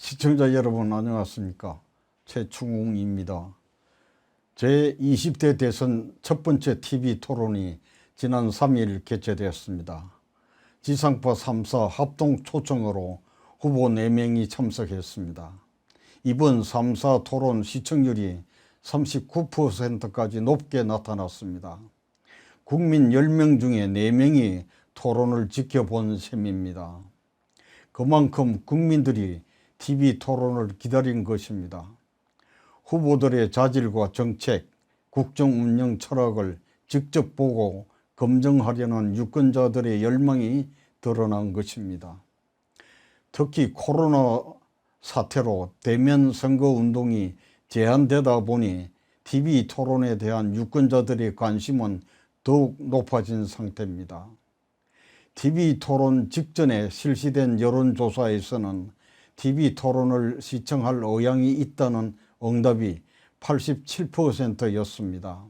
시청자 여러분 안녕하십니까. 최충웅입니다. 제20대 대선 첫 번째 TV 토론이 지난 3일 개최되었습니다. 지상파 3사 합동 초청으로 후보 4명이 참석했습니다. 이번 3사 토론 시청률이 39%까지 높게 나타났습니다. 국민 10명 중에 4명이 토론을 지켜본 셈입니다. 그만큼 국민들이 TV 토론을 기다린 것입니다. 후보들의 자질과 정책, 국정 운영 철학을 직접 보고 검증하려는 유권자들의 열망이 드러난 것입니다. 특히 코로나 사태로 대면 선거 운동이 제한되다 보니 TV 토론에 대한 유권자들의 관심은 더욱 높아진 상태입니다. TV 토론 직전에 실시된 여론조사에서는 TV 토론을 시청할 의향이 있다는 응답이 87%였습니다.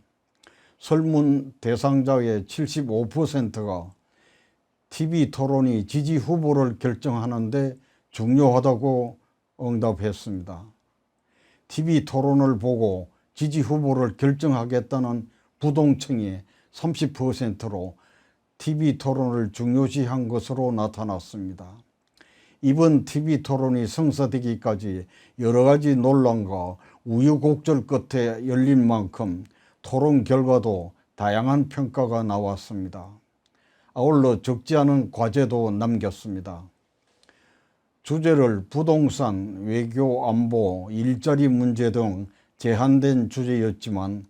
설문 대상자의 75%가 TV 토론이 지지 후보를 결정하는데 중요하다고 응답했습니다. TV 토론을 보고 지지 후보를 결정하겠다는 부동층이 30%로 TV 토론을 중요시한 것으로 나타났습니다. 이번 TV 토론이 성사되기까지 여러 가지 논란과 우여곡절 끝에 열린 만큼 토론 결과도 다양한 평가가 나왔습니다. 아울러 적지 않은 과제도 남겼습니다. 주제를 부동산, 외교, 안보, 일자리 문제 등 제한된 주제였지만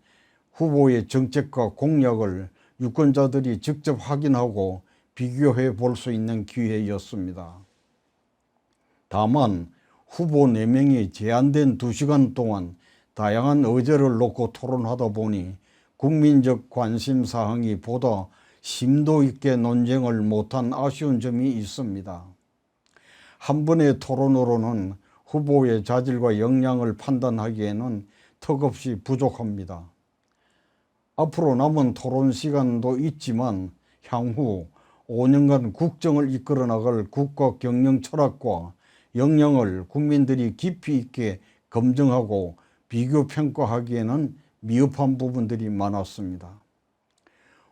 후보의 정책과 공약을 유권자들이 직접 확인하고 비교해 볼 수 있는 기회였습니다. 다만 후보 4명이 제한된 2시간 동안 다양한 의제를 놓고 토론하다 보니 국민적 관심사항이 보다 심도 있게 논쟁을 못한 아쉬운 점이 있습니다. 한 번의 토론으로는 후보의 자질과 역량을 판단하기에는 턱없이 부족합니다. 앞으로 남은 토론 시간도 있지만 향후 5년간 국정을 이끌어 나갈 국가 경영 철학과 역량을 국민들이 깊이 있게 검증하고 비교 평가하기에는 미흡한 부분들이 많았습니다.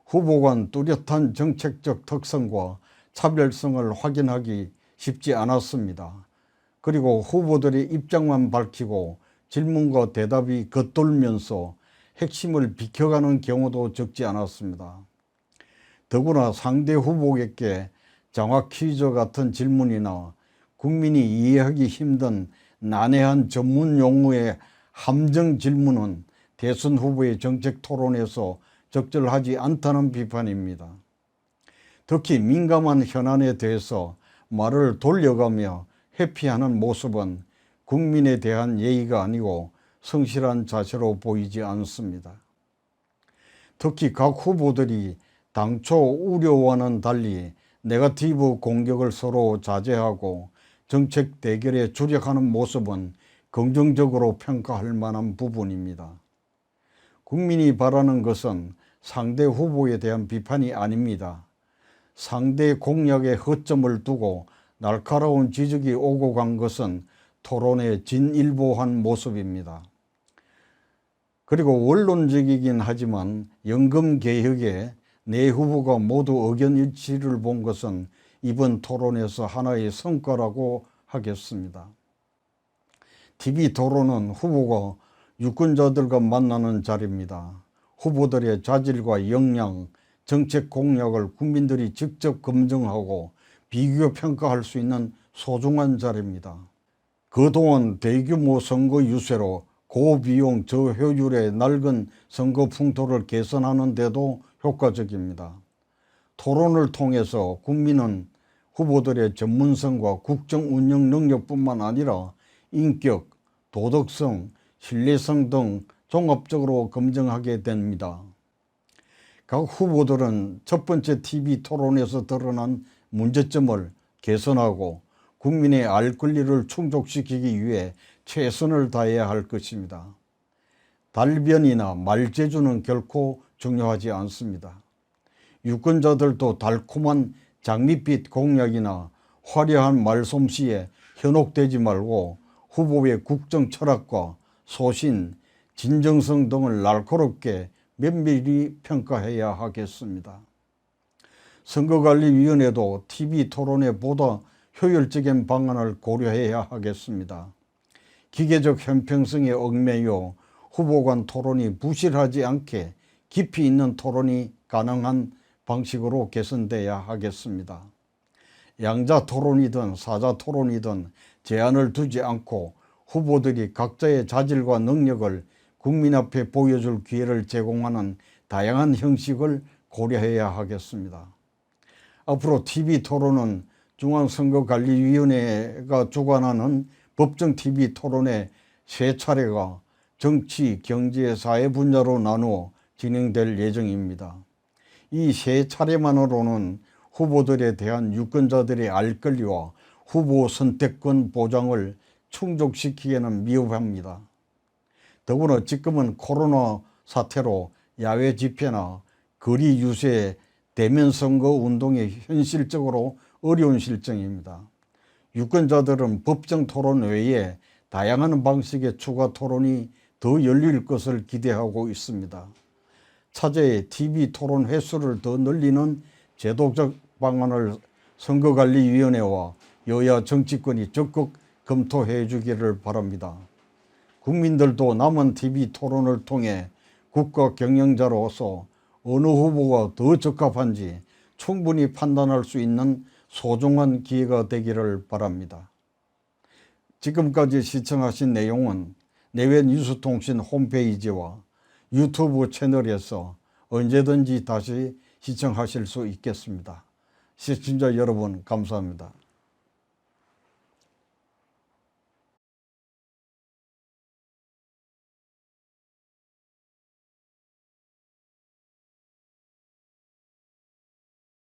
후보 간 뚜렷한 정책적 특성과 차별성을 확인하기 쉽지 않았습니다. 그리고 후보들의 입장만 밝히고 질문과 대답이 겉돌면서 핵심을 비켜가는 경우도 적지 않았습니다. 더구나 상대 후보에게 장학 퀴즈 같은 질문이나 국민이 이해하기 힘든 난해한 전문 용어의 함정 질문은 대선 후보의 정책 토론에서 적절하지 않다는 비판입니다. 특히 민감한 현안에 대해서 말을 돌려가며 회피하는 모습은 국민에 대한 예의가 아니고 성실한 자세로 보이지 않습니다. 특히 각 후보들이 당초 우려와는 달리 네거티브 공격을 서로 자제하고 정책 대결에 주력하는 모습은 긍정적으로 평가할 만한 부분입니다. 국민이 바라는 것은 상대 후보에 대한 비판이 아닙니다. 상대 공약에 허점을 두고 날카로운 지적이 오고 간 것은 토론에 진일보한 모습입니다. 그리고 원론적이긴 하지만 연금개혁에 네 후보가 모두 의견 일치를 본 것은 이번 토론에서 하나의 성과라고 하겠습니다. TV 토론은 후보가 유권자들과 만나는 자리입니다. 후보들의 자질과 역량, 정책 공약을 국민들이 직접 검증하고 비교 평가할 수 있는 소중한 자리입니다. 그동안 대규모 선거 유세로 고비용 저효율의 낡은 선거 풍토를 개선하는 데도 효과적입니다. 토론을 통해서 국민은 후보들의 전문성과 국정 운영 능력뿐만 아니라 인격, 도덕성, 신뢰성 등 종합적으로 검증하게 됩니다. 각 후보들은 첫 번째 TV 토론에서 드러난 문제점을 개선하고 국민의 알 권리를 충족시키기 위해 최선을 다해야 할 것입니다. 달변이나 말재주는 결코 중요하지 않습니다. 유권자들도 달콤한 장밋빛 공약이나 화려한 말솜씨에 현혹되지 말고 후보의 국정 철학과 소신, 진정성 등을 날카롭게 면밀히 평가해야 하겠습니다. 선거관리위원회도 TV 토론에 보다 효율적인 방안을 고려해야 하겠습니다. 기계적 형평성에 얽매여 후보 간 토론이 부실하지 않게 깊이 있는 토론이 가능한 방식으로 개선돼야 하겠습니다. 양자 토론이든 사자 토론이든 제한을 두지 않고 후보들이 각자의 자질과 능력을 국민 앞에 보여줄 기회를 제공하는 다양한 형식을 고려해야 하겠습니다. 앞으로 TV토론은 중앙선거관리위원회가 주관하는 법정 TV토론의 3차례가 정치, 경제, 사회 분야로 나누어 진행될 예정입니다. 이 3차례만으로는 후보들에 대한 유권자들의 알 권리와 후보 선택권 보장을 충족시키기에는 미흡합니다. 더불어 지금은 코로나 사태로 야외 집회나 거리 유세, 대면 선거 운동이 현실적으로 어려운 실정입니다. 유권자들은 법정 토론 외에 다양한 방식의 추가 토론이 더 열릴 것을 기대하고 있습니다. 차제의 TV 토론 횟수를 더 늘리는 제도적 방안을 선거관리위원회와 여야 정치권이 적극 검토해 주기를 바랍니다. 국민들도 남은 TV 토론을 통해 국가 경영자로서 어느 후보가 더 적합한지 충분히 판단할 수 있는 소중한 기회가 되기를 바랍니다. 지금까지 시청하신 내용은 내외뉴스통신 홈페이지와 유튜브 채널에서 언제든지 다시 시청하실 수 있겠습니다. 시청자 여러분 감사합니다.